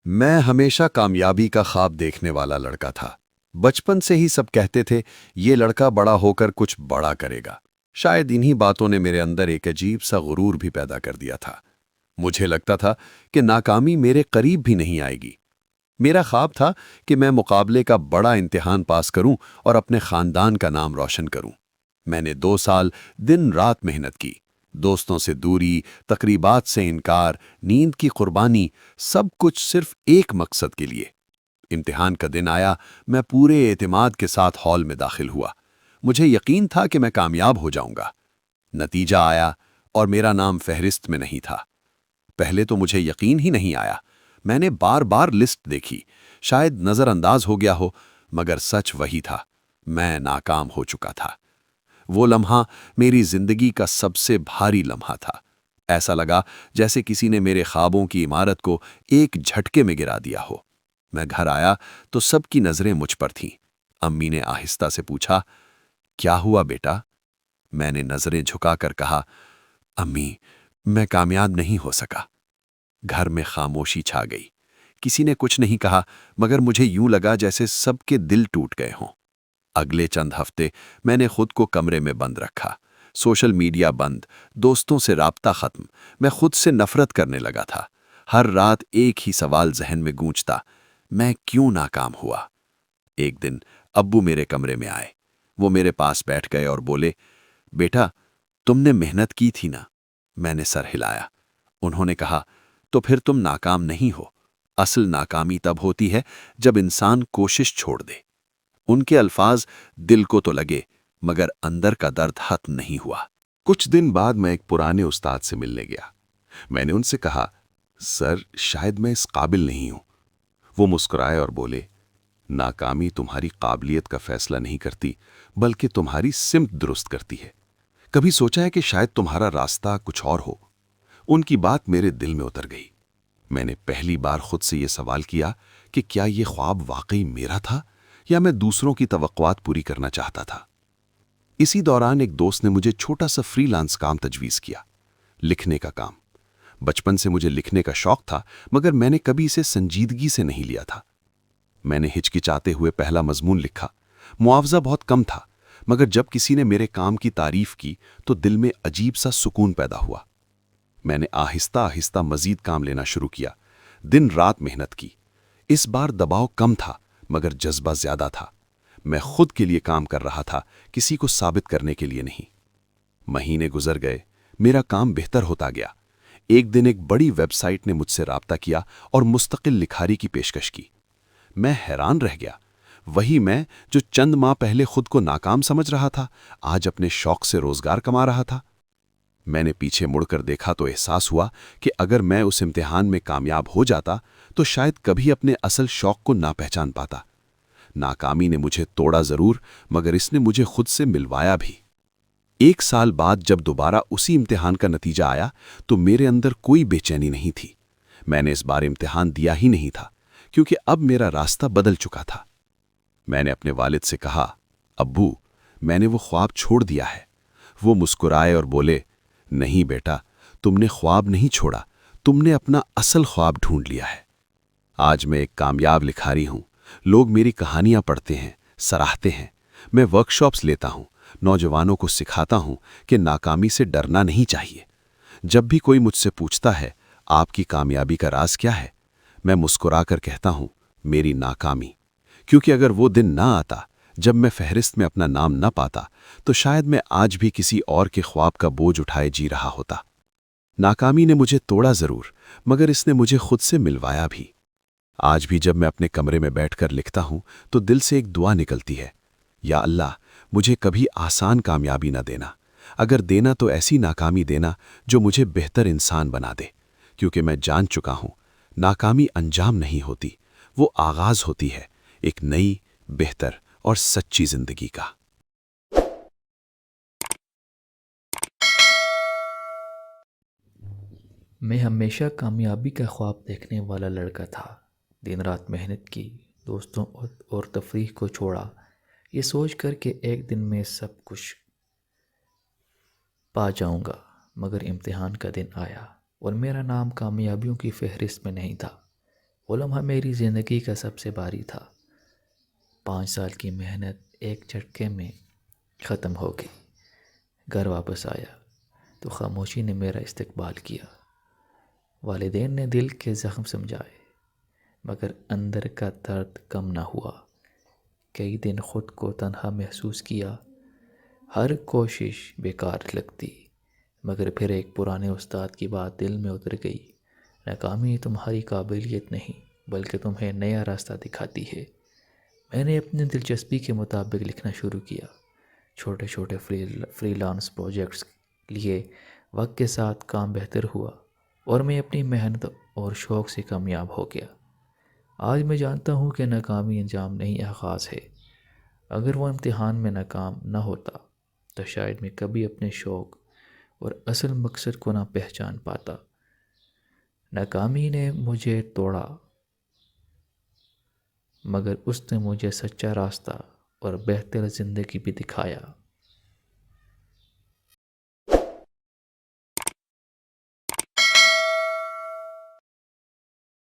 میں ہمیشہ کامیابی کا خواب دیکھنے والا لڑکا تھا۔ بچپن سے ہی سب کہتے تھے یہ لڑکا بڑا ہو کر کچھ بڑا کرے گا۔ شاید انہی باتوں نے میرے اندر ایک عجیب سا غرور بھی پیدا کر دیا تھا۔ مجھے لگتا تھا کہ ناکامی میرے قریب بھی نہیں آئے گی۔ میرا خواب تھا کہ میں مقابلے کا بڑا امتحان پاس کروں اور اپنے خاندان کا نام روشن کروں۔ میں نے 2 سال دن رات محنت کی۔ دوستوں سے دوری، تقریبات سے انکار، نیند کی قربانی، سب کچھ صرف ایک مقصد کے لیے۔ امتحان کا دن آیا، میں پورے اعتماد کے ساتھ ہال میں داخل ہوا۔ مجھے یقین تھا کہ میں کامیاب ہو جاؤں گا۔ نتیجہ آیا اور میرا نام فہرست میں نہیں تھا۔ پہلے تو مجھے یقین ہی نہیں آیا۔ میں نے بار بار لسٹ دیکھی، شاید نظر انداز ہو گیا ہو، مگر سچ وہی تھا، میں ناکام ہو چکا تھا۔ وہ لمحہ میری زندگی کا سب سے بھاری لمحہ تھا۔ ایسا لگا جیسے کسی نے میرے خوابوں کی عمارت کو ایک جھٹکے میں گرا دیا ہو۔ میں گھر آیا تو سب کی نظریں مجھ پر تھیں۔ امی نے آہستہ سے پوچھا، کیا ہوا بیٹا؟ میں نے نظریں جھکا کر کہا، امی، میں کامیاب نہیں ہو سکا۔ گھر میں خاموشی چھا گئی۔ کسی نے کچھ نہیں کہا، مگر مجھے یوں لگا جیسے سب کے دل ٹوٹ گئے ہوں۔ اگلے چند ہفتے میں نے خود کو کمرے میں بند رکھا۔ سوشل میڈیا بند، دوستوں سے رابطہ ختم، میں خود سے نفرت کرنے لگا تھا۔ ہر رات ایک ہی سوال ذہن میں گونجتا، میں کیوں ناکام ہوا؟ ایک دن ابو میرے کمرے میں آئے۔ وہ میرے پاس بیٹھ گئے اور بولے، بیٹا، تم نے محنت کی تھی نا؟ میں نے سر ہلایا۔ انہوں نے کہا، تو پھر تم ناکام نہیں ہو۔ اصل ناکامی تب ہوتی ہے جب انسان کوشش چھوڑ دے۔ ان کے الفاظ دل کو تو لگے، مگر اندر کا درد ختم نہیں ہوا۔ کچھ دن بعد میں ایک پرانے استاد سے ملنے گیا۔ میں نے ان سے کہا، سر، شاید میں اس قابل نہیں ہوں۔ وہ مسکرائے اور بولے، ناکامی تمہاری قابلیت کا فیصلہ نہیں کرتی، بلکہ تمہاری سمت درست کرتی ہے۔ کبھی سوچا ہے کہ شاید تمہارا راستہ کچھ اور ہو؟ ان کی بات میرے دل میں اتر گئی۔ میں نے پہلی بار خود سے یہ سوال کیا کہ کیا یہ خواب واقعی میرا تھا یا میں دوسروں کی توقعات پوری کرنا چاہتا تھا۔ اسی دوران ایک دوست نے مجھے چھوٹا سا فری لانس کام تجویز کیا، لکھنے کا کام۔ بچپن سے مجھے لکھنے کا شوق تھا، مگر میں نے کبھی اسے سنجیدگی سے نہیں لیا تھا۔ میں نے ہچکچاتے ہوئے پہلا مضمون لکھا۔ معاوضہ بہت کم تھا، مگر جب کسی نے میرے کام کی تعریف کی تو دل میں عجیب سا سکون پیدا ہوا۔ میں نے آہستہ آہستہ مزید کام لینا شروع کیا، دن رات محنت کی۔ اس بار دباؤ کم تھا، مگر جذبہ زیادہ تھا۔ میں خود کے لیے کام کر رہا تھا، کسی کو ثابت کرنے کے لیے نہیں۔ مہینے گزر گئے، میرا کام بہتر ہوتا گیا۔ ایک دن ایک بڑی ویب سائٹ نے مجھ سے رابطہ کیا اور مستقل لکھاری کی پیشکش کی۔ میں حیران رہ گیا۔ وہی میں جو چند ماہ پہلے خود کو ناکام سمجھ رہا تھا، آج اپنے شوق سے روزگار کما رہا تھا۔ میں نے پیچھے مڑ کر دیکھا تو احساس ہوا کہ اگر میں اس امتحان میں کامیاب ہو جاتا تو شاید کبھی اپنے اصل شوق کو نہ پہچان پاتا۔ ناکامی نے مجھے توڑا ضرور، مگر اس نے مجھے خود سے ملوایا بھی۔ 1 سال بعد جب دوبارہ اسی امتحان کا نتیجہ آیا تو میرے اندر کوئی بے چینی نہیں تھی۔ میں نے اس بار امتحان دیا ہی نہیں تھا، کیونکہ اب میرا راستہ بدل چکا تھا۔ میں نے اپنے والد سے کہا، ابو، میں نے وہ خواب چھوڑ دیا ہے۔ وہ مسکرائے اور بولے، نہیں بیٹا، تم نے خواب نہیں چھوڑا، تم نے اپنا اصل خواب ڈھونڈ لیا ہے۔ آج میں ایک کامیاب لکھاری ہوں۔ لوگ میری کہانیاں پڑھتے ہیں، سراہتے ہیں۔ میں ورکشاپس لیتا ہوں، نوجوانوں کو سکھاتا ہوں کہ ناکامی سے ڈرنا نہیں چاہیے۔ جب بھی کوئی مجھ سے پوچھتا ہے، آپ کی کامیابی کا راز کیا ہے، میں مسکرا کر کہتا ہوں، میری ناکامی۔ کیونکہ اگر وہ دن نہ آتا جب میں فہرست میں اپنا نام نہ پاتا تو شاید میں آج بھی کسی اور کے خواب کا بوجھ اٹھائے جی رہا ہوتا۔ ناکامی نے مجھے توڑا ضرور، مگر اس نے مجھے خود سے ملوایا بھی۔ آج بھی جب میں اپنے کمرے میں بیٹھ کر لکھتا ہوں تو دل سے ایک دعا نکلتی ہے، یا اللہ، مجھے کبھی آسان کامیابی نہ دینا۔ اگر دینا تو ایسی ناکامی دینا جو مجھے بہتر انسان بنا دے، کیونکہ میں جان چکا ہوں ناکامی انجام نہیں ہوتی، وہ آغاز ہوتی ہے ایک نئی، بہتر اور سچی زندگی کا۔ میں ہمیشہ کامیابی کا خواب دیکھنے والا لڑکا تھا۔ دن رات محنت کی، دوستوں اور تفریح کو چھوڑا، یہ سوچ کر کہ ایک دن میں سب کچھ پا جاؤں گا۔ مگر امتحان کا دن آیا اور میرا نام کامیابیوں کی فہرست میں نہیں تھا۔ وہ لمحہ میری زندگی کا سب سے بھاری تھا۔ 5 سال کی محنت ایک جھٹکے میں ختم ہو گئی۔ گھر واپس آیا تو خاموشی نے میرا استقبال کیا۔ والدین نے دل کے زخم سمجھائے، مگر اندر کا درد کم نہ ہوا۔ کئی دن خود کو تنہا محسوس کیا، ہر کوشش بیکار لگتی، مگر پھر ایک پرانے استاد کی بات دل میں اتر گئی، ناکامی تمہاری قابلیت نہیں بلکہ تمہیں نیا راستہ دکھاتی ہے۔ میں نے اپنی دلچسپی کے مطابق لکھنا شروع کیا، چھوٹے چھوٹے فری لانس پروجیکٹس لیے۔ وقت کے ساتھ کام بہتر ہوا اور میں اپنی محنت اور شوق سے کامیاب ہو گیا۔ آج میں جانتا ہوں کہ ناکامی انجام نہیں، آغاز ہے۔ اگر وہ امتحان میں ناکام نہ ہوتا تو شاید میں کبھی اپنے شوق اور اصل مقصد کو نہ پہچان پاتا۔ ناکامی نے مجھے توڑا، مگر اس نے مجھے سچا راستہ اور بہتر زندگی بھی دکھایا۔